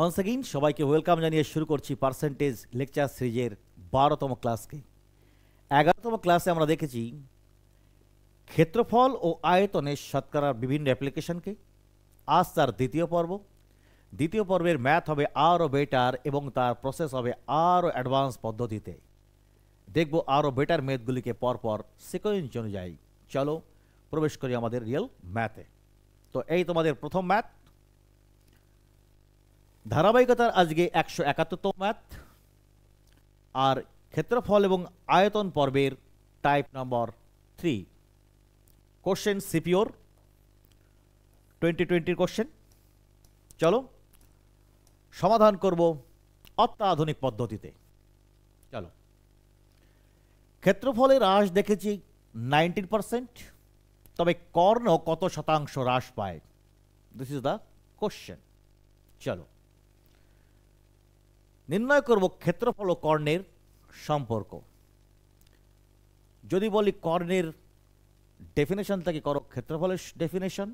অনস again সবাইকে welcome জানিয়ে শুরু করছি পার্সেন্টেজ লেকচার সিরিজের 12তম ক্লাসকে। 11তম ক্লাসে আমরা দেখেছি ক্ষেত্রফল ও আয়তনের শতকরার বিভিন্ন অ্যাপ্লিকেশনকে। আজ তার দ্বিতীয় পর্ব। দ্বিতীয় পর্বের ম্যাথ হবে আরও বেটার এবং তার প্রসেস হবে আরও অ্যাডভান্স পদ্ধতিতে। দেখব আরও বেটার ম্যাথগুলিকে পরপর সিকোয়েন্স অনুযায়ী। চলো প্রবেশ করি আমাদের রিয়েল ম্যাথে। তো এই তোমাদের প্রথম ম্যাথ, ধারাবাহিকতার আজকে 171তম ম্যাথ, আর ক্ষেত্রফল এবং আয়তন পর্বের টাইপ নম্বর 3। কোশ্চেন সিপিওর 2020 কোশ্চেন। চলো সমাধান করব অত্যাধুনিক পদ্ধতিতে। চলো, ক্ষেত্রফলের হ্রাস দেখেছি 19%, তবে কর্ণ কত শতাংশ হ্রাস পায়? This is the question. চলো নির্ণয় করব ক্ষেত্রফল ও কর্ণের সম্পর্ক। যদি বলি কর্ণের ডেফিনেশন থেকে করো ক্ষেত্রফলের ডেফিনেশন,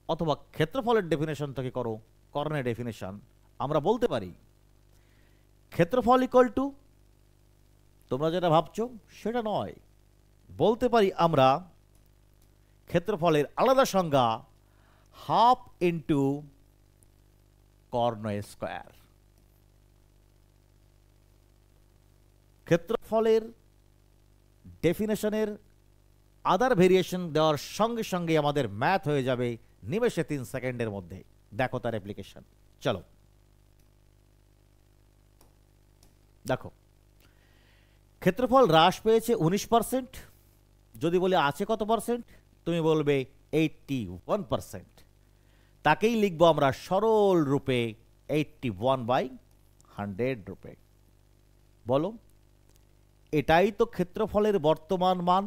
অথবা ক্ষেত্রফলের ডেফিনেশন থেকে করো কর্ণের ডেফিনেশন, আমরা বলতে পারি ক্ষেত্রফল ইকুয়াল টু, তোমরা যেটা ভাবছো সেটা নয়, বলতে পারি আমরা ক্ষেত্রফলের আলাদা সংজ্ঞা হাফ ইন্টু কর্ণ স্কয়ার। ক্ষেত্রফলের ডেফিনেশনের আদার ভেরিয়েশন দেওয়ার সঙ্গে সঙ্গে আমাদের ম্যাথ হয়ে যাবে নিমেষে 3 সেকেন্ডের মধ্যে। দেখো তার অ্যাপ্লিকেশন। চলো দেখো, ক্ষেত্রফল হ্রাস পেয়েছে 19%। যদি বলি আছে কত পার্সেন্ট, তুমি বলবে 81%। তাকেই লিখবো আমরা সরল রূপে 81/100 রূপে। বলো, এটাই তো ক্ষেত্রফলের বর্তমান মান।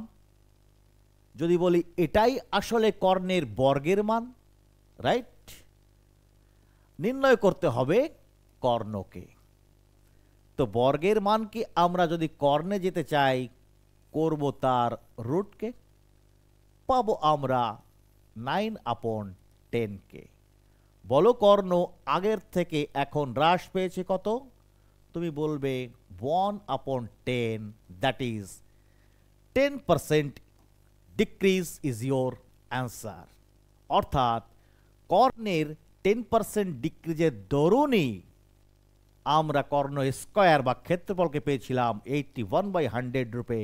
যদি বলি এটাই আসলে কর্ণের বর্গের মান, রাইট? নির্ণয় করতে হবে কর্ণকে। তো বর্গের মানকে আমরা যদি কর্ণে যেতে চাই, করব তার রুটকে, পাবো আমরা 9/10কে। বলো কর্ণ আগের থেকে এখন হ্রাস পেয়েছে কত? তুমি বলবে 1/10, that is 10% decrease is your answer. অর্থাৎ কর্ণের 10% ডিক্রিজের দরুনই আমরা কর্ণ স্কয়ার বা ক্ষেত্রফলকে পেয়েছিলাম 81/100 রূপে,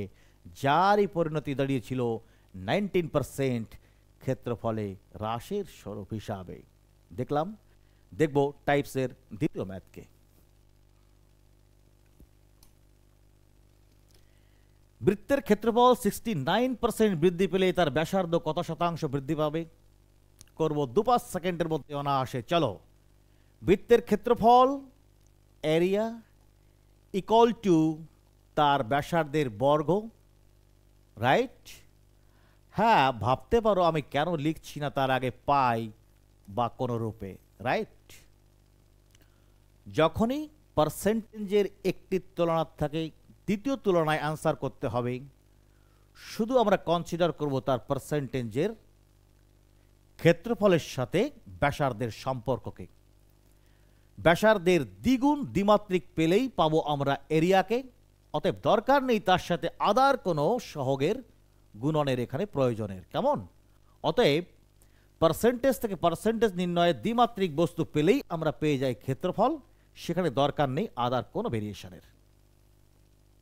যারই পরিণতি দাঁড়িয়েছিল 19% ক্ষেত্রফলে হ্রাসের স্বরূপ হিসাবে। দেখলাম। দেখব টাইপসের দ্বিতীয় ম্যাথকে। বৃত্তের ক্ষেত্রফল 69% বৃদ্ধি পেলে তার ব্যাসার্ধ কত শতাংশ বৃদ্ধি পাবে? করব 2-5 সেকেন্ডের মধ্যে অনায়াসে। চলো, বৃত্তের ক্ষেত্রফল এরিয়া ইকুয়াল টু তার ব্যাসার্ধের বর্গ, রাইট? হ্যাঁ, ভাবতে পারো আমি কেন লিখছি না তার আগে পাই বা কোনো রূপে, রাইট? যখনই পার্সেন্টেজের একটি তুলনা থাকে দ্বিতীয় তুলনায় আনসার করতে হবে, শুধু আমরা কনসিডার করব তার পার্সেন্টেজের ক্ষেত্রফলের সাথে ব্যাসার্ধের সম্পর্ককে। ব্যাসার্ধের দ্বিগুণ দ্বিমাত্রিক পেলেই পাবো আমরা এরিয়াকে। অতএব দরকার নেই তার সাথে আদার কোনো সহগের গুণনের এখানে প্রয়োজনের। কেমন? অতএব পার্সেন্টেজ থেকে পার্সেন্টেজ নির্ণয়ে দ্বিমাত্রিক বস্তু পেলেই আমরা পেয়ে যাই ক্ষেত্রফল, সেখানে দরকার নেই আদার কোনো ভেরিয়েশনের,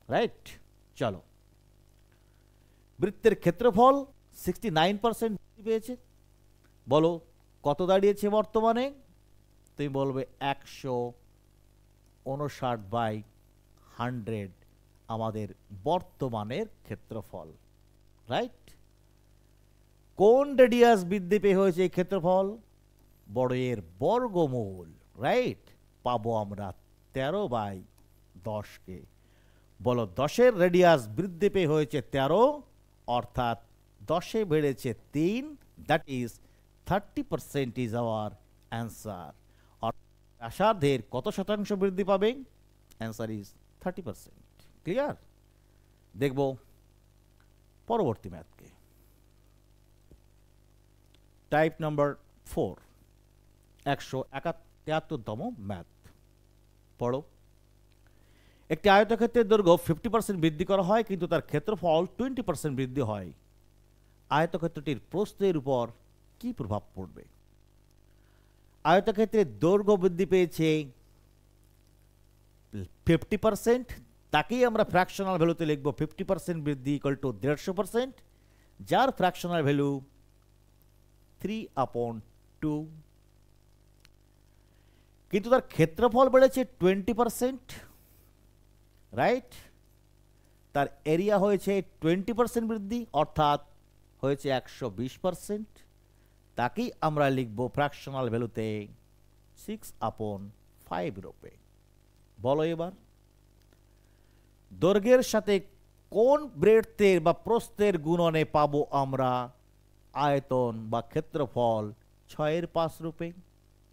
রাইট? চলো, বৃত্তের ক্ষেত্রফল 69% পেয়েছে। বলো কত দাঁড়িয়েছে বর্তমানে? তুমি বলবে 159/100 আমাদের বর্তমানের ক্ষেত্রফল, রাইট? কোন রেডিয়াস বৃদ্ধি পেয়ে হয়েছে এই ক্ষেত্রফল? বড় এর বর্গমূল, রাইট? পাবো আমরা 13/10কে। বলো 10-এর রেডিয়াস বৃদ্ধি পেয়ে হয়েছে 13, অর্থাৎ 10-এ বেড়েছে 3, that is 30% is our answer. ব্যাসার্ধের কত শতাংশ বৃদ্ধি পাবে? Answer is 30%। ক্লিয়ার? দেখব পরবর্তী ম্যাথকে। টাইপ নাম্বার 4, 173তম ম্যাথ। পড়ো। একটি আয়তক্ষেত্রের দৈর্ঘ্য 50% বৃদ্ধি করা হয়, কিন্তু তার ক্ষেত্রফল 20% বৃদ্ধি হয়। আয়তক্ষেত্রটির প্রস্থের উপর কি প্রভাব পড়বে? আয়তক্ষেত্রের দৈর্ঘ্য বৃদ্ধি পেয়েছে 50%, তাকেই আমরা ফ্র্যাকশনাল ভ্যালুতে লিখব 50% বৃদ্ধি ইকুয়াল টু 150%, যার ফ্র্যাকশনাল ভ্যালু 3/2। কিন্তু তার ক্ষেত্রফল বেড়েছে 20%, রাইট? তার এরিয়া হয়েছে 20% বৃদ্ধি, অর্থাৎ হয়েছে 120%, তাকেই আমরা লিখব ফ্র্যাকশনাল ভ্যালুতে 6/5 রূপে। বলো এবার, দৈর্ঘ্যের সাথে কোন ব্রেডথের বা প্রস্থের গুণনে পাবো আমরা আয়তন বা ক্ষেত্রফল 6/5 রূপে?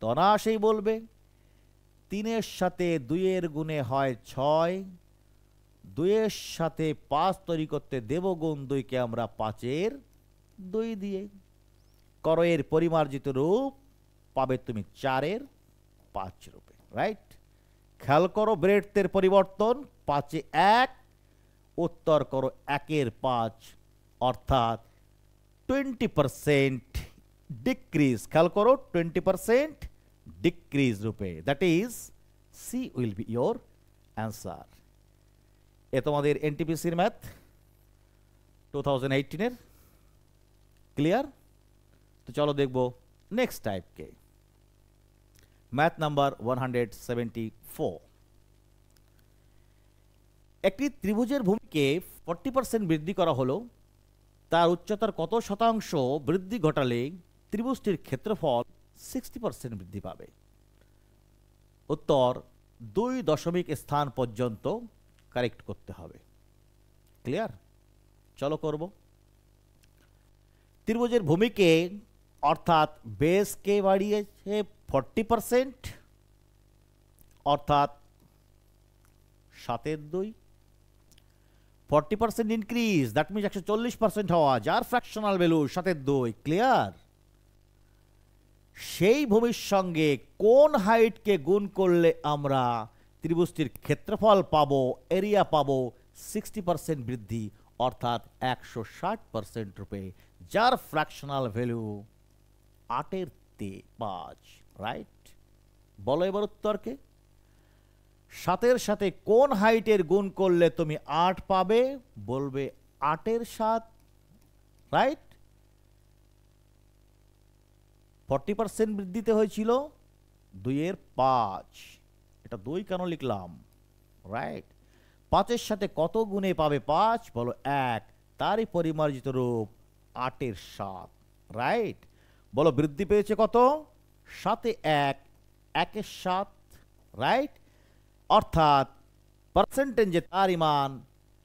তো অনায়াসেই বলবে 3-এর সাথে 2-এর গুণে হয় 6, 2-এর সাথে 5 তৈরি করতে দেব গুণ 2-কে আমরা 5-এর 2 দিয়ে। করো এর পরিমার্জিত রূপ, পাবে তুমি 4/5 রূপে, রাইট? খেয়াল করো ব্রেডথের পরিবর্তন, 5-এ 1, উত্তর করো 1/5, অর্থাৎ 20% ডিক্রিজ। খেয়াল করো 20% ডিক্রিজ রূপে। That is C will be your answer. এ তোমাদের এনটিপিসির ম্যাথ 2018-এর। ক্লিয়ার? তো চলো দেখবো নেক্সট টাইপকে, ম্যাথ নাম্বার 174। একটি ত্রিভুজের ভূমিকে 40% বৃদ্ধি করা হলো, তার উচ্চতার কত শতাংশ বৃদ্ধি ঘটালে ত্রিভুজটির ক্ষেত্রফল 60% বৃদ্ধি পাবে? উত্তর 2 দশমিক স্থান পর্যন্ত কারেক্ট করতে হবে। ক্লিয়ার? চলো করব। ত্রিভুজের ভূমিকে অর্থাৎ বেসকে বাড়িয়েছে 40%, অর্থাৎ 7/2। 40% ইনক্রিজ, দ্যাট মিনস 140% হওয়া, যার ফ্র্যাকশনাল ভ্যালু 7/2। ক্লিয়ার? সেই ভূমির সঙ্গে কোন হাইটকে গুণ করলে আমরা ত্রিভুজটির ক্ষেত্রফল পাবো, এরিয়া পাবো 60% বৃদ্ধি, অর্থাৎ 160% রূপে, যার ফ্র্যাকশনাল ভ্যালু 8/5, রাইট? বলো এবার উত্তরকে। 7-এর সাথে কোন হাইটের গুণ করলে তুমি 8 পাবে? বলবে 8/7, রাইট? 40% বৃদ্ধিতে হয়েছিল 2/5। এটা 2 কেন লিখলাম? রাইট? 5-এর সাথে কত গুণে পাবে 5? বলো 1, তারই পরিমার্জিত রূপ 8/7, রাইট? বলো বৃদ্ধি পেয়েছে কত? 7-এ 1, 1/7, রাইট? অর্থাৎ পার্সেন্টেজে তার মান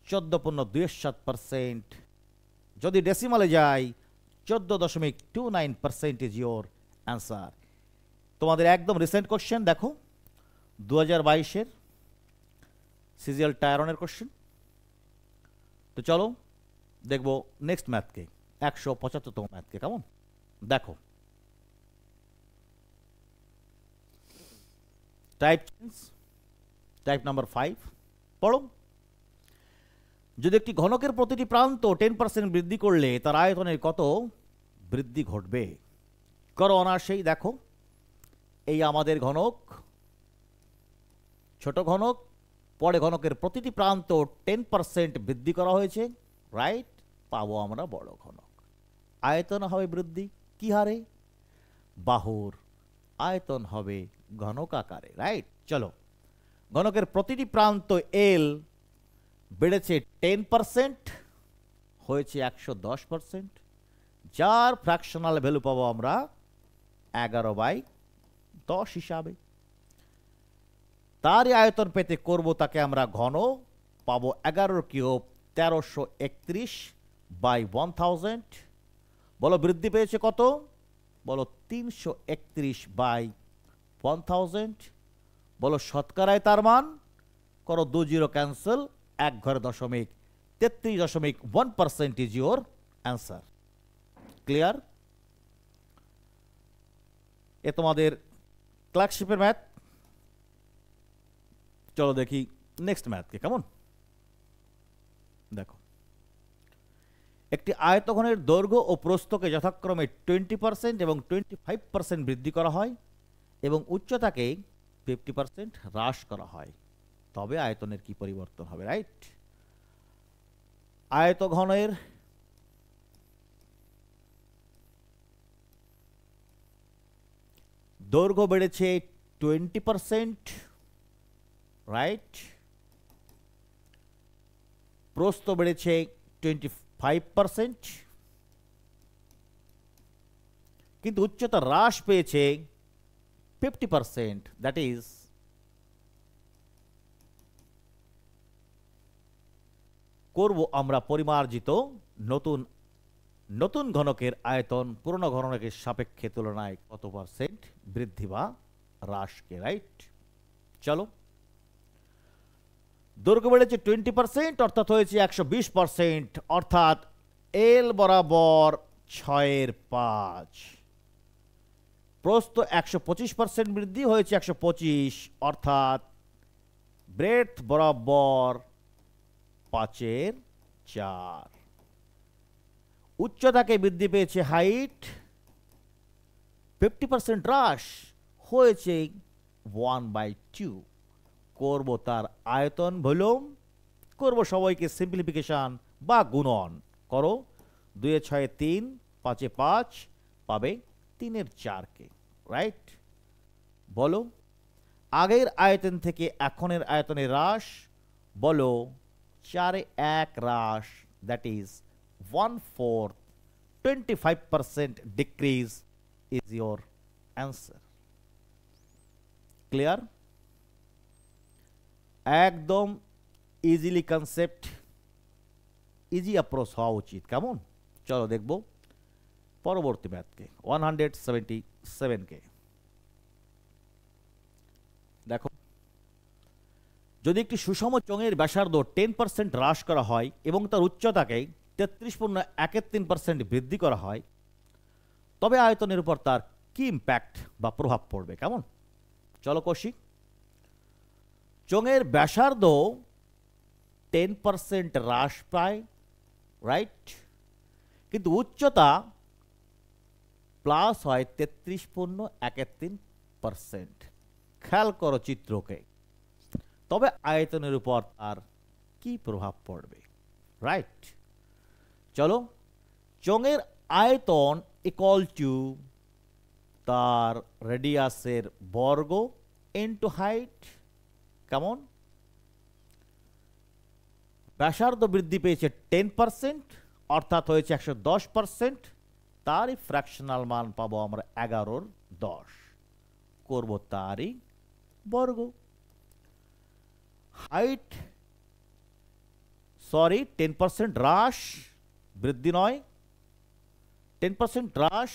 14.27%। যদি ডেসিমালে যাই 14.29% ইজ ইয়োর অ্যান্সার। তোমাদের একদম রিসেন্ট কোশ্চেন দেখো, 2022-এর সিজিএল টায়ারনের কোশ্চেন। তো চলো দেখবো নেক্সট ম্যাথকে, 175তম ম্যাথকে। কেমন? দেখো, টাইপ চেঞ্জ, টাইপ নাম্বার 5 পড়ো। যদি একটি ঘনকের প্রতিটি প্রান্ত 10% বৃদ্ধি করলে তার আয়তনের কত বৃদ্ধি ঘটবে? করো অনায়াসেই। দেখো, এই আমাদের ঘনক, ছোট ঘনক, পরে ঘনকের প্রতিটি প্রান্ত 10% বৃদ্ধি করা হয়েছে, রাইট? পাবো আমরা বড় ঘনক। আয়তন হবে বৃদ্ধি কি হারে? বাহুর আয়তন হবে ঘনক আকারে, রাইট? চলো, ঘনকের প্রতিটি প্রান্ত এল বেড়েছে 10%, হয়েছে 110%, যার ফ্র্যাকশনাল ভ্যালু পাবো আমরা 11/10 হিসাবে। তারই আয়তন পেতে করব তাকে আমরা ঘন, পাবো 11³ 1331/1000। বলো বৃদ্ধি পেয়েছে কত? বলো 331/1000। বলো শতকরায় তার মান, করো 2 0 ক্যান্সেল, 1 ঘরে দশমিক, 33.1% ইজ ইয়োর অ্যান্সার। ক্লিয়ার? এ তোমাদের ক্লার্কশিপের ম্যাথ চলো দেখি নেক্সট ম্যাথকে, কেমন? দেখো, একটি আয়তঘনের দৈর্ঘ্য ও প্রস্থকে যথাক্রমে 20% এবং 25% বৃদ্ধি করা হয় এবং উচ্চতাকে 50% হ্রাস করা হয়, তবে আয়তনের কি পরিবর্তন হবে? রাইট, আয়তঘনের দৈর্ঘ্য বেড়েছে 20%, রাইট, প্রস্থ বেড়েছে 25%, কিন্তু উচ্চতা হ্রাস পেয়েছে 50%, দ্যাট ইজ করব আমরা পরিমার্জিত নতুন নতুন ঘনকের আয়তন পুরনো ঘনকের সাপেক্ষে তুলনায় কত পার্সেন্ট বৃদ্ধি বা হ্রাসকে, রাইট? চলো, দৈর্ঘ্য বেড়েছে 20%, অর্থাৎ হয়েছে 120%, অর্থাৎ এল বরাবর 6/5। প্রস্থ 125% বৃদ্ধি হয়েছে 125, অর্থাৎ ব্রেডথ বরাবর 5/4। উচ্চতাকে বৃদ্ধি পেয়েছে হাইট 50%, হ্রাস হয়েছে 1/2। করব তার আয়তন ভলিউম, করব সবাইকে সিম্পলিফিকেশন বা গুণন করো। 2 6 3, 5 5 পাবে 3/4 কে, রাইট? বলো আগের আয়তন থেকে এখনের আয়তনে হ্রাস, বলো 4/1 হ্রাস, that is 1/4, 25% decrease is your answer. Clear? একদম ইজিলি কনসেপ্ট, ইজি অ্যাপ্রোচ হওয়া উচিত, কেমন? চলো দেখব পরবর্তী ম্যাথকে, 177 কে। দেখো, যদি একটি সুষম চোঙের ব্যাসার্ধ 10% হ্রাস করা হয় এবং তার উচ্চতাকে 33.13% বৃদ্ধি করা হয়, তবে আয়তনের উপর তার কি ইম্প্যাক্ট বা প্রভাব পড়বে, কেমন? চলো কষি। চোঙের ব্যাসার্ধ 10% হ্রাস পায়, রাইট, কিন্তু উচ্চতা প্লাস হয় 33.13%। খেয়াল করো চিত্রকে, তবে আয়তনের উপর তার কি প্রভাব পড়বে, রাইট? চলো, চোঙের আয়তন ইকুয়াল টু তার রেডিয়াসের বর্গ ইনটু হাইট, কেমন? ব্যাসার্ধ বৃদ্ধি পেয়েছে 10%, অর্থাৎ হয়েছে 110%, তারই ফ্র্যাকশনাল মান পাবো আমরা 11/10, করব তারই বর্গ। হাইট, সরি 10% হ্রাস, বৃদ্ধি নয়, 10% হ্রাস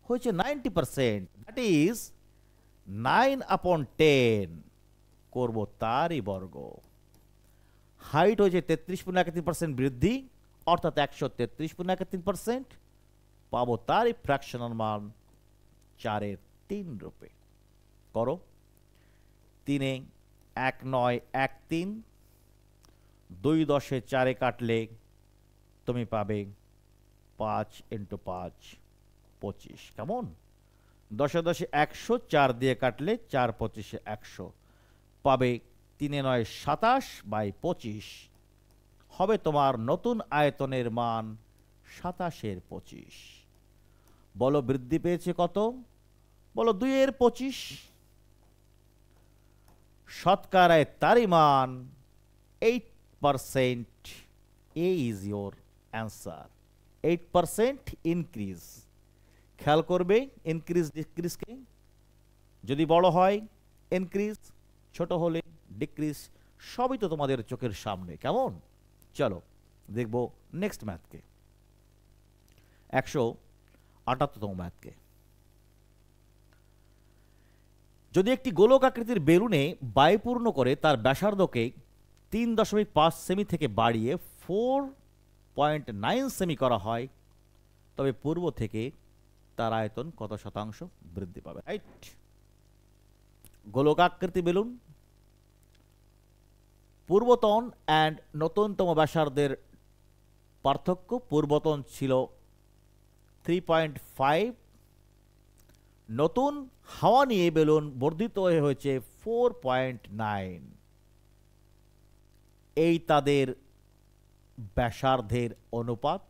হয়েছে 90%, দ্যাট ইজ 9/10, করব তারই বর্গ। হাইট হয়েছে 33.13% বৃদ্ধি, অর্থাৎ 133.13%, পাবো তারই ফ্র্যাকশনাল মান 4/3 রূপে। করো, 3 1 9 1 3, 2 10 4 কাটলে তুমি পাবে 5 × 5 25, কেমন? 10 10 100, 4 দিয়ে কাটলে 4 25 100, পাবে 3 9 27/25, হবে তোমার নতুন আয়তনের মান 27/25। বলো বৃদ্ধি পেয়েছে কত? বলো 2/25। শতকরায় তারই মান 8%, এ ইজ ইয়োর অ্যান্সার। 8% ইনক্রিজ। খেয়াল করবে ইনক্রিজ ডিক্রিজকে, যদি বড় হয় ইনক্রিজ, ছোট হলে ডিক্রিজ, সবই তো তোমাদের চোখের সামনে, কেমন? চলো দেখব নেক্সট ম্যাথকে, 178তম ম্যাথকে। যদি একটি গোলক আকৃতির বেলুনে বায়ু পূর্ণ করে তার ব্যাসার্ধকে 3.5 সেমি থেকে বাড়িয়ে 4.9 সেমি করা হয়, তবে পূর্ব থেকে তার আয়তন কত শতাংশ বৃদ্ধি পাবে, রাইট? গোলক আকৃতি বেলুন, পূর্বতন অ্যান্ড নতুনতম ব্যাসার্ধের পার্থক্য, পূর্বতন ছিল 3.5, নতুন হাওয়া নিয়ে বেলুন বর্ধিত হয়েছে 4.9। এই তাদের ব্যাসার্ধের অনুপাত।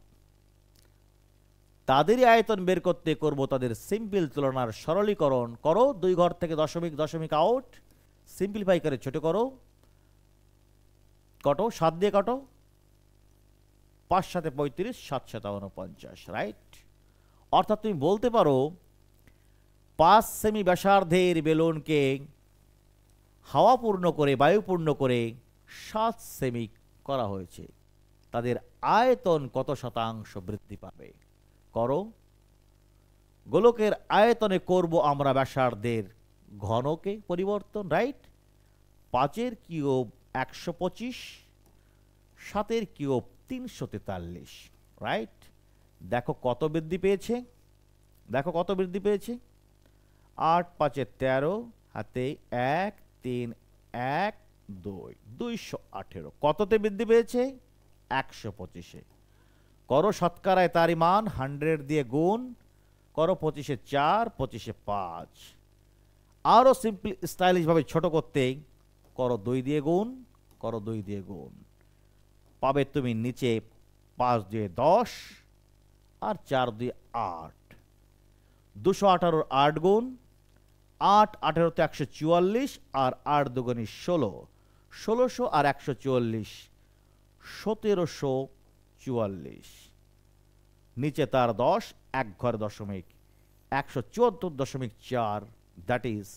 তাদেরই আয়তন বের করতে করব তাদের সিম্পল তুলনার সরলীকরণ। করো 2 ঘর থেকে দশমিক দশমিক আউট, সিম্পলিফাই করে ছোট করো, কটো 7 দিয়ে কাটো, 5 7 35, 7 7 49, রাইট। অর্থাৎ তুমি বলতে পারো 5 সেমি ব্যাসার্ধের বেলুনকে হাওয়া পূর্ণ করে, বায়ু পূর্ণ করে 7 সেমি করা হয়েছে। তাদের আয়তন কত শতাংশ বৃদ্ধি পাবে? করো। গোলকের আয়তনে করব আমরা ব্যাসার্ধের ঘনকে পরিবর্তন, রাইট। 5 cube 125, 7 cube 343, right. দেখো কত বৃদ্ধি পেয়েছে, দেখো কত বৃদ্ধি পেয়েছে। 8 5 13, হাতে 1 3 1 2, 218। কততে বৃদ্ধি পেয়েছে? 125-এ। করো শতকরায় তারই মান 100 দিয়ে গুণ করো, 25-এ 4, 25-এ 5। আরো সিম্পল স্টাইলিশ ভাবে ছোট করতে করো 2 দিয়ে গুণ, করো 2 দিয়ে গুণ, পাবে তুমি নিচে 5 দিয়ে 10 আর 4 দিয়ে 8, 218 8 গুণ, 8 18 তে 144 আর 8 দুগুণে 16, 1600 আর 144, 1744। নিচে তার 10, এক ঘর দশমিক 174.4, that is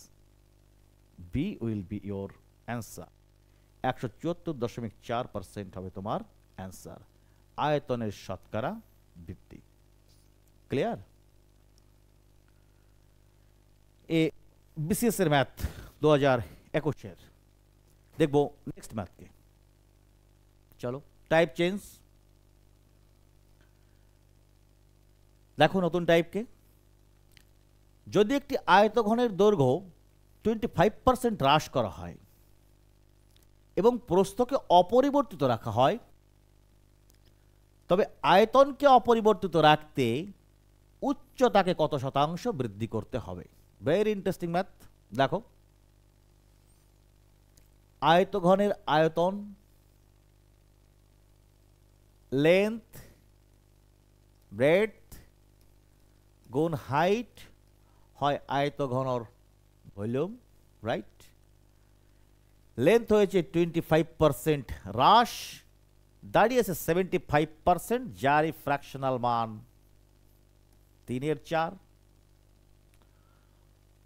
B will be your answer. 174.4% হবে তোমার অ্যান্সার। আয়তনের শতকরা বৃদ্ধি। ক্লিয়ার? এ বিসিএস এর ম্যাথ 2021-এর। দেখবো নেক্সট ম্যাথকে। চলো টাইপ চেঞ্জ। দেখো নতুন টাইপকে। যদি একটি আয়তঘনের দৈর্ঘ্য 25% হ্রাস করা হয় এবং প্রস্থকে অপরিবর্তিত রাখা হয়, তবে আয়তনকে অপরিবর্তিত রাখতে উচ্চতাকে কত শতাংশ বৃদ্ধি করতে হবে? Very interesting math. দেখো আয়তঘনের আয়তন, লেন্থ ব্রেডথ গুণ হাইট হয় আয়তঘনর ভলিউম, রাইট। লেন্থ হয়েছে 25% হ্রাস, দাঁড়িয়েছে 75%, যারই ফ্র্যাকশনাল মান 3/4।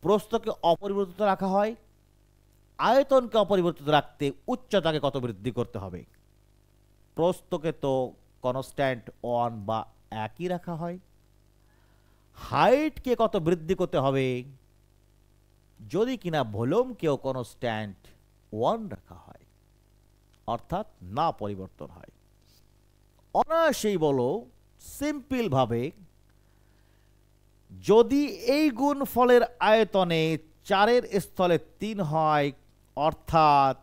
প্রস্থকে অপরিবর্তিত রাখা হয়, আয়তনকে অপরিবর্তিত রাখতে উচ্চতাকে কত বৃদ্ধি করতে হবে? প্রস্থকে তো কনস্ট্যান্ট 1 বা একই রাখা হয়। হাইটকে কত বৃদ্ধি করতে হবে? যদি কিনা ভলিউমকেও কনস্ট্যান্ট 1 রাখা হয়, অর্থাৎ না পরিবর্তন হয়। অনায়াসেই বলো সিম্পল ভাবে, যদি এই গুণফলের আয়তনে 4-এর স্থলে 3 হয়, অর্থাৎ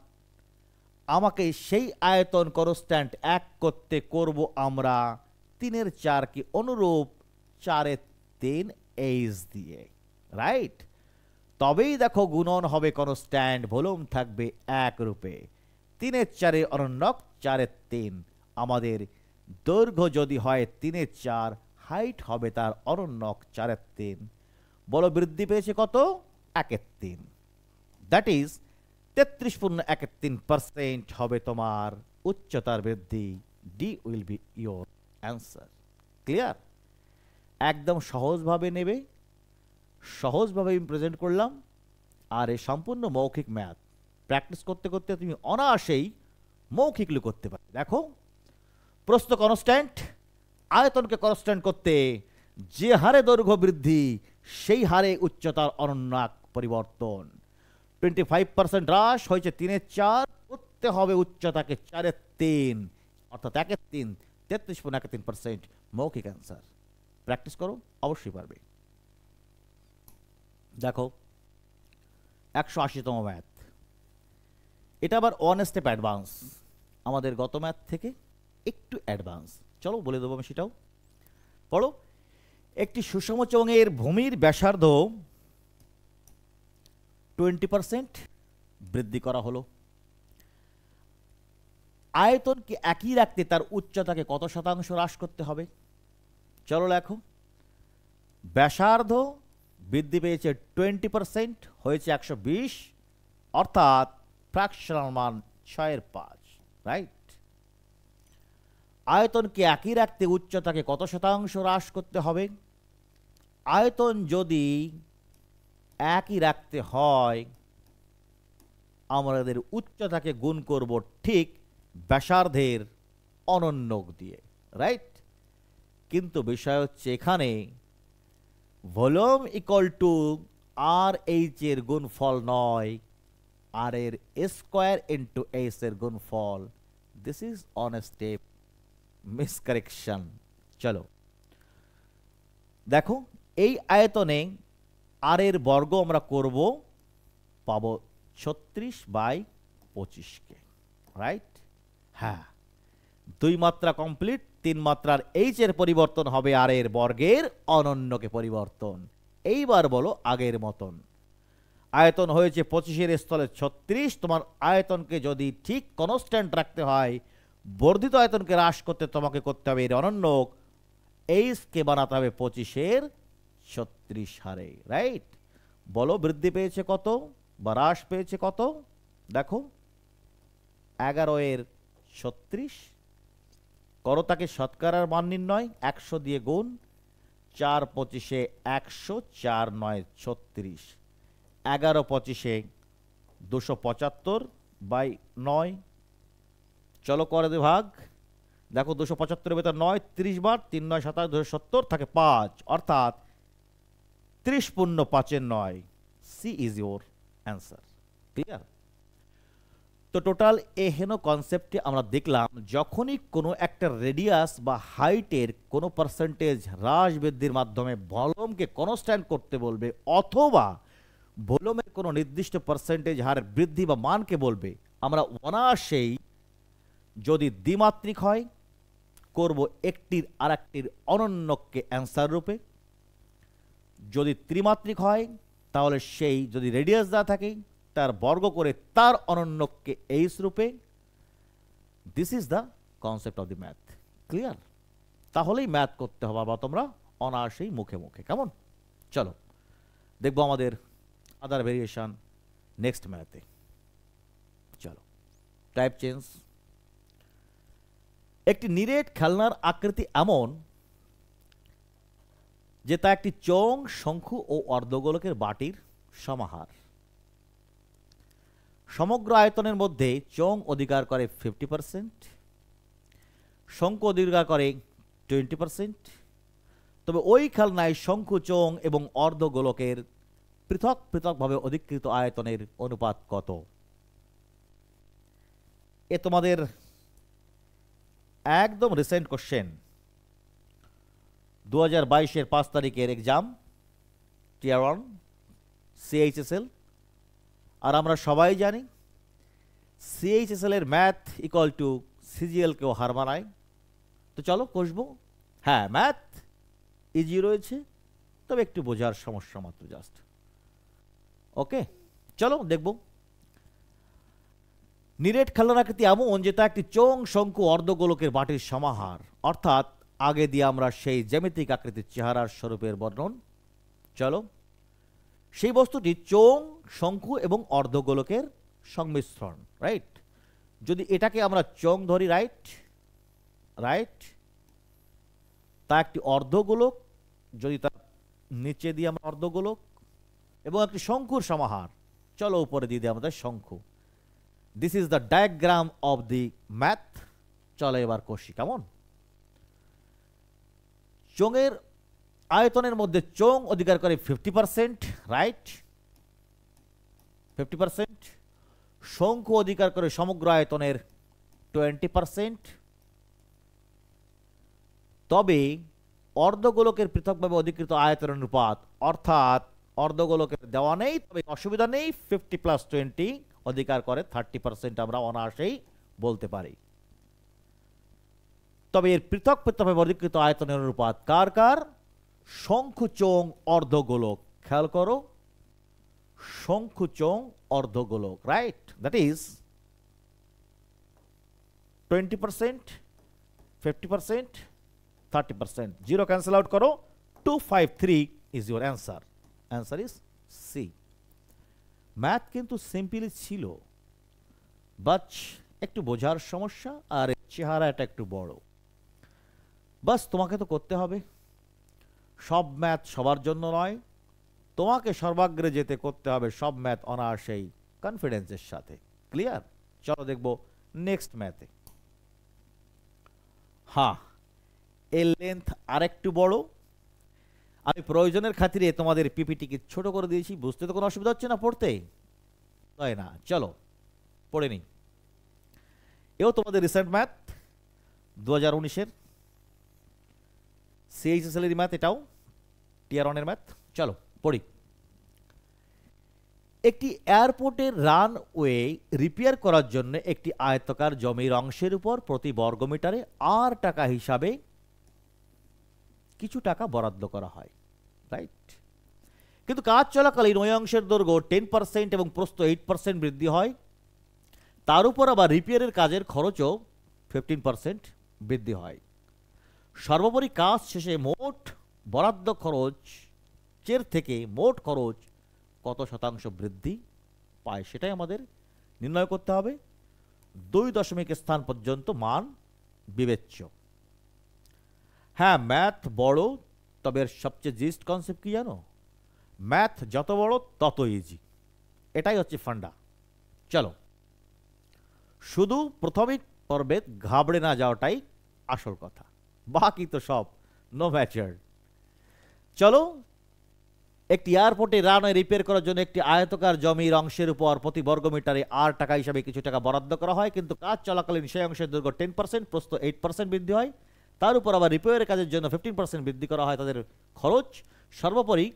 আমাকে সেই আয়তন কনস্ট্যান্ট 1 করতে করব আমরা 3/4 কি অনুরূপ 4/3 এইচ দিয়ে, রাইট। তবেই দেখো গুণন হবে কনস্ট্যান্ট, ভলিউম থাকবে 1 রূপে। 3/4 অনন্যক 4/3। আমাদের দৈর্ঘ্য যদি হয় 3/4, হাইট হবে তার অনন্যক 4/3। বলো বৃদ্ধি পেয়েছে কত? 1/3। দ্যাট ইজ 33.13% হবে তোমার উচ্চতার বৃদ্ধি। D will be your answer. Clear? একদম সহজভাবে নেবে, সহজভাবে আমি প্রেজেন্ট করলাম। আর এই সম্পূর্ণ মৌখিক ম্যাথ প্র্যাকটিস করতে করতে তুমি অনায়াসেই মৌখিকগুলো করতে পারবে। দেখো প্রস্থ কনস্ট্যান্ট, আয়তনকে কনস্ট্যান্ট করতে যে হারে দৈর্ঘ্য বৃদ্ধি, সেই হারে উচ্চতার অনন্য পরিবর্তন। 25% হ্রাস হয়েছে 3/4, করতে হবে উচ্চতাকে 4/3, অর্থাৎ 1/3, 33.13% মৌখিক অ্যান্সার। প্র্যাকটিস করো, অবশ্যই পারবে। দেখো 180তম ম্যাথ। এটা আবার ওয়ান স্টেপ অ্যাডভান্স, আমাদের গত ম্যাথ থেকে একটু অ্যাডভান্স। চলো বলে দেবো আমি সেটাও। পড়ো, একটি সুষম চোঙের ভূমির ব্যাসার্ধ 20% বৃদ্ধি করা হলো। আয়তনকে একই রাখতে তার উচ্চতাকে কত শতাংশ হ্রাস করতে হবে? চলো লেখো। ব্যাসার্ধ বৃদ্ধি পেয়েছে 20%, হয়েছে 120, অর্থাৎ ফ্র্যাকশনাল মান 6/5, রাইট? আয়তনকে একই রাখতে উচ্চতাকে কত শতাংশ হ্রাস করতে হবে? আয়তন যদি একই রাখতে হয় আমাদের উচ্চতাকে গুণ করব ঠিক ব্যাসার্ধের অনন্যক দিয়ে, রাইট? কিন্তু বিষয় হচ্ছে এখানে volume equal to R H এর গুণফল নয়, আর এর স্কোয়ার ইন্টু এইচ এর গুণফল। This is on step miscorrection. চলো দেখো, এই আয়তনে আর এর বর্গ আমরা করব, পাবো 36/25কে, রাইট? হ্যাঁ, 2 মাত্রা কমপ্লিট, 3 মাত্রার এইচ এর পরিবর্তন হবে আর এর বর্গের অনন্যকে পরিবর্তন। এইবার বলো আগের মতন, আয়তন হয়েছে 25-এর স্থলে 36। তোমার আয়তনকে যদি ঠিক কনস্ট্যান্ট রাখতে হয়, বর্ধিত আয়তনকে হ্রাস করতে তোমাকে করতে হবে এর অনন্যক, এইচকে বানাতে হবে 25-এর 36 হারে, রাইট? বলো বৃদ্ধি পেয়েছে কত বা হ্রাস পেয়েছে কত? দেখো 11-এর 36, করো তাকে শতকরার মান নির্ণয়, 100 দিয়ে গুণ, 4/25-এ 100, 4×9 36, 11/25-এ 275/9। চলো করে দে ভাগ। দেখো 275-এর ভেতর 9 30 বার, 3×9 = 27, 270 থাকে 5, অর্থাৎ 30×5=9। C is your answer. Clear? তো টোটাল এহেন কনসেপ্টে আমরা দেখলাম যখনই কোনো একটা রেডিয়াস বা হাইটের কোনো পার্সেন্টেজ হ্রাস বৃদ্ধির মাধ্যমে ভলিউমকে কনস্ট্যান্ট করতে বলবে, অথবা ভলিউমের কোনো নির্দিষ্ট পার্সেন্টেজ হার বৃদ্ধি বা মানকে বলবে, আমরা অনায়াসেই যদি দ্বিমাত্রিক হয় করব একটির আর একটির অনন্যকে অ্যান্সার রূপে, যদি ত্রিমাত্রিক হয় তাহলে সেই যদি রেডিয়াস দেওয়া থাকে তার বর্গ করে তার অনন্যকে এইচ রূপে। This is the concept of the math. Clear? তাহলেই ম্যাথ করতে হবে বা তোমরা অনায়াসেই মুখে মুখে। কেমন? চলো দেখবো আমাদের আদার ভেরিয়েশন নেক্সট ম্যাথে। চলো টাইপ চেঞ্জ। একটি নিরেট খেলনার আকৃতি এমন যে তা একটি চোঙ, শঙ্কু ও অর্ধগোলকের বাটির সমাহার। সমগ্র আয়তনের মধ্যে চোঙ অধিকার করে 50%, শঙ্কু অধিকার করে 20%। তবে ওই খেলনায় শঙ্কু, চোঙ এবং অর্ধগোলকের পৃথক পৃথকভাবে অধিকৃত আয়তনের অনুপাত কত? এ তোমাদের একদম রিসেন্ট কোশ্চেন, 2022-এর 5 তারিখের এক্সাম, টিয়ার 1 সিএইচএসএল। আর আমরা সবাই জানি সিএইচএসএল এর ম্যাথ ইকুয়াল টু সিজিএল কেও হার মানায়। তো চলো কষবো। হ্যাঁ, ম্যাথ ইজি রয়েছে, তবে একটু বোঝার সমস্যা মাত্র, জাস্ট। ওকে, চলো দেখবো। নিরেট খেলনার আকৃতি এমন যে তা একটি চোঙ, শঙ্কু, অর্ধগোলকের বাটির সমাহার, অর্থাৎ আগে দিয়ে আমরা সেই জ্যামিতিক আকৃতির চেহারার স্বরূপের বর্ণন। চলো, সেই বস্তুটি চোঙ, শঙ্কু এবং অর্ধগোলকের সংমিশ্রণ, রাইট? যদি এটাকে আমরা চোঙ ধরি, রাইট রাইট, তা একটি অর্ধগোলক, যদি তার নিচে দিয়ে আমরা অর্ধগোলক, এবং একটি শঙ্কুর সমাহার। চলো উপরে দিয়ে দিই আমাদের শঙ্কু। This is the diagram of the math. চলো এবার কষি। কেমন? চোঙের আয়তনের মধ্যে চোঙ অধিকার করে 50%, রাইট? 50%। শঙ্কু অধিকার করে সমগ্র আয়তনের 20%। তবে অর্ধগোলকের পৃথকভাবে অধিকৃত আয়তনের অনুপাত, অর্থাৎ অর্ধগোলকের দেওয়া নেই, তবে অসুবিধা নেই, 50 + 20 অধিকার করে 30% আমরা অনায়াসেই বলতে পারি। তবে এর পৃথক পৃথকভাবে বর্গীকৃত আয়তনের অনুপাত কার কার? শঙ্কুচোং অর্ধগোলক। খেয়াল করো, শঙ্কুচোং অর্ধগোলক, right? That is 20%, 50%, 30%। 0 cancel out করো, 253 is your answer. Answer is C. Math কিন্তু সিম্পলি ছিল, বাট একটু বোঝার সমস্যা আর চেহারাটা একটু বড়। বাস তোমাকে তো করতে হবে। সব ম্যাথ সবার জন্য নয়, তোমাকে সর্বাগ্রে যেতে করতে হবে সব ম্যাথ অনায়াসেই কনফিডেন্সের সাথে। ক্লিয়ার? চলো দেখবো নেক্সট ম্যাথে। হ্যাঁ, এর লেন্থ আরেকটু বড়। আমি প্রয়োজনের খাতিরে তোমাদের পিপিটিকে ছোট করে দিয়েছি। বুঝতে তো কোনো অসুবিধা হচ্ছে না? পড়তে তাই না? চলো পড়ে নিই। এও তোমাদের রিসেন্ট ম্যাথ 2019-এর সিএইচএসএল-এর ম্যাথ, এটাও টিয়ার 1-এর ম্যাথ। চলো পড়ি। একটি এয়ারপোর্টের রানওয়ে রিপেয়ার করার জন্য একটি আয়তাকার জমির অংশের উপর প্রতি বর্গমিটারে আর টাকা হিসাবে কিছু টাকা বরাদ্দ করা হয়, রাইট? কিন্তু কাজ চলাকালীন ওই অংশের দৈর্ঘ্য 10% এবং প্রস্থ 8% বৃদ্ধি হয়। তার উপর আবার রিপেয়ারের কাজের খরচও 15% বৃদ্ধি হয়। সর্বোপরি কাজ শেষে মোট বরাদ্দ খরচের থেকে মোট খরচ কত শতাংশ বৃদ্ধি পায় সেটাই আমাদের নির্ণয় করতে হবে। 2 দশমিক স্থান পর্যন্ত মান বিবেচ্য। হ্যাঁ, ম্যাথ বড়, তবে এর সবচেয়ে জিস্ট কনসেপ্ট কি জানো? ম্যাথ যত বড় তত ইজি। এটাই হচ্ছে ফান্ডা। চলো, শুধু প্রথমে পর্বে ঘাবড়ে না যাওয়াটাই আসল কথা, বাকি তো সব নো ম্যাটার। চলো, একটি এয়ারপোর্টে রানওয়ে রিপেয়ার করার জন্য একটি আয়তাকার জমির অংশের উপর প্রতি বর্গমিটারে আর টাকা হিসাবে কিছু টাকা বরাদ্দ করা হয়। কিন্তু কাজ চলাকালীন সেই অংশের দৈর্ঘ্য 10%, প্রস্থ 8% বৃদ্ধি হয়। তার উপর আবার রিপেয়ারের কাজের জন্য 15% বৃদ্ধি করা হয় তাদের খরচ। সর্বোপরি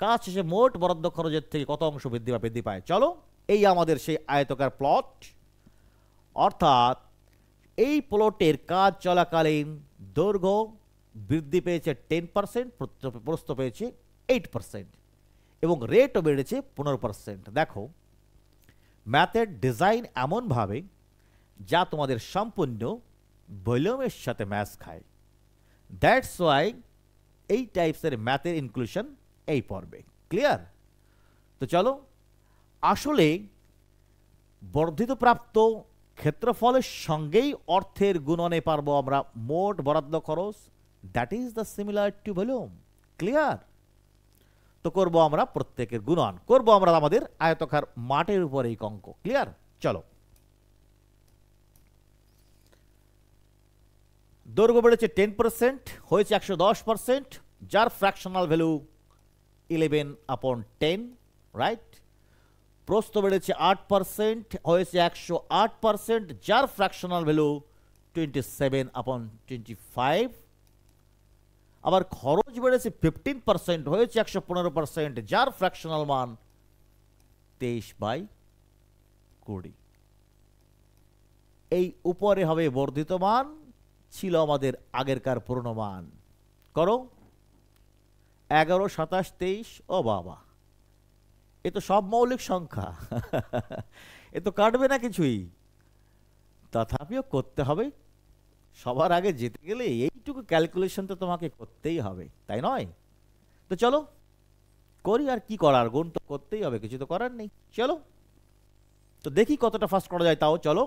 কাজ শেষে মোট বরাদ্দ খরচের থেকে কত অংশ বৃদ্ধি পায়। চলো, এই আমাদের সেই আয়তাকার প্লট। অর্থাৎ এই প্লটের কাজ চলাকালীন দৈর্ঘ্য বৃদ্ধি পেয়েছে 10%, প্রস্থ পেয়েছে 8% এবং রেটও বেড়েছে 15%। দেখো, ম্যাথের ডিজাইন এমনভাবে যা তোমাদের সম্পূর্ণ ভলিউমের সাথে ম্যাচ খায়। দ্যাটস ওয়াই এই টাইপসের ম্যাথের ইনক্লুশন এই পর্বে। ক্লিয়ার? তো চলো, আসলে বর্ধিত প্রাপ্ত ক্ষেত্রফলের সঙ্গেই অর্থের গুণনে পারবো আমরা মোট বরাদ্দ খরচ। That is the similar to volume. Clear? তো করবো আমরা প্রত্যেকের গুণন, করবো আমরা আমাদের আয়তাকার মাঠের উপর এই অঙ্ক। ক্লিয়ার? চলো, দৈর্ঘ্য বেড়েছে 10%, হয়েছে 110%, যার ফ্র্যাকশনাল ভ্যালু 11/10, রাইট? প্রস্থ বেড়েছে 8%, হয়েছে 108%, যার ফ্র্যাকশনাল ভ্যালু 27/25। আবার খরচ বেড়েছে 15%, হয়েছে 115%, যার ফ্র্যাকশনাল মান 23/20। এই উপরে হবে বর্ধিত মান, ছিল আমাদের আগেরকার পুরনো মান। করো 11, 27, 23। ও বাবা, এ তো সব মৌলিক সংখ্যা, এ তো কাটবে না কিছুই। তথাপিও করতে হবে। সবার আগে যেতে গেলে এইটুকু ক্যালকুলেশন তো তোমাকে করতেই হবে, তাই নয়? তো চলো করি, আর কি করার, গুণ তো করতেই হবে, কিছু তো করার নেই। চলো তো দেখি কতটা ফাস্ট করা যায়। তাও চলো,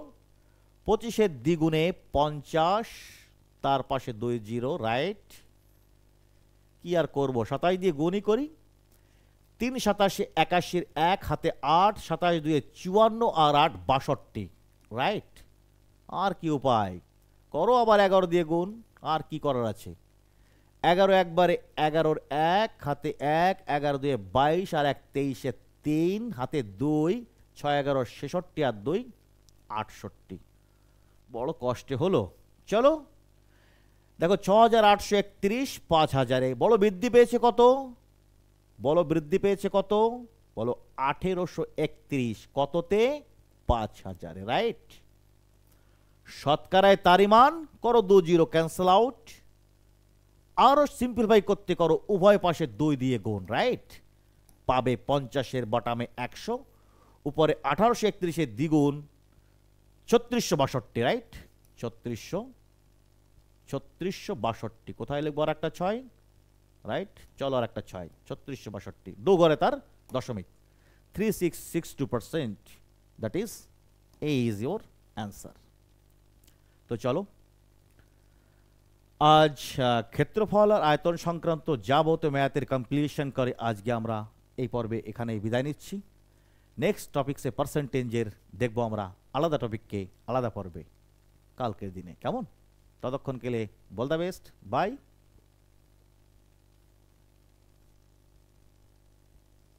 25-এর দ্বিগুণে 50, তার পাশে 2 0, রাইট? কি আর করবো, 27 দিয়ে গুণই করি। 3 27 81, 1 হাতে 8, 27 2 54 আর 8 62, রাইট? আর কি উপায়, করো আবার 11 দিয়ে গুণ, আর কি করার আছে। 11 একবারে 11, 1 হাতে 1, 11 2 22 আর 1 23, 3 হাতে 2, 6 11 66 আর 2 68। বড় কষ্টে হলো। চলো দেখো, 6831, 5000-এ বড় বৃদ্ধি পেয়েছে কত? বলো বৃদ্ধি পেয়েছে কত? বলো 1831। কততে? 5,000, রাইট। শতকরায় তারই মান করো 2 0 ক্যান্সেল আউট, আরো সিম্পলিফাই করতে করো উভয় পাশে 2 দিয়ে গুণ, রাইট। পাবে 50-এর বটামে 100, উপরে 1831-এর দ্বিগুণ 3662, রাইট। 3662 কোথায় লিখবো? আর একটা 6, রাইট। চলো আর একটা 6, 3662 দু ঘরে তার দশমিক 3662%, that is a is your answer. তো চলো আজ ক্ষেত্রফল আর আয়তন সংক্রান্ত যাবতীয় ম্যাথের কমপ্লিশন করে আজকে আমরা এই পর্বে এখানেই বিদায় নিচ্ছি। নেক্সট টপিকসে পার্সেন্টেজের দেখবো আমরা আলাদা টপিককে আলাদা পর্বে কালকের দিনে, কেমন? ততক্ষণ কেলে বল দ্য বেস্ট, বাই।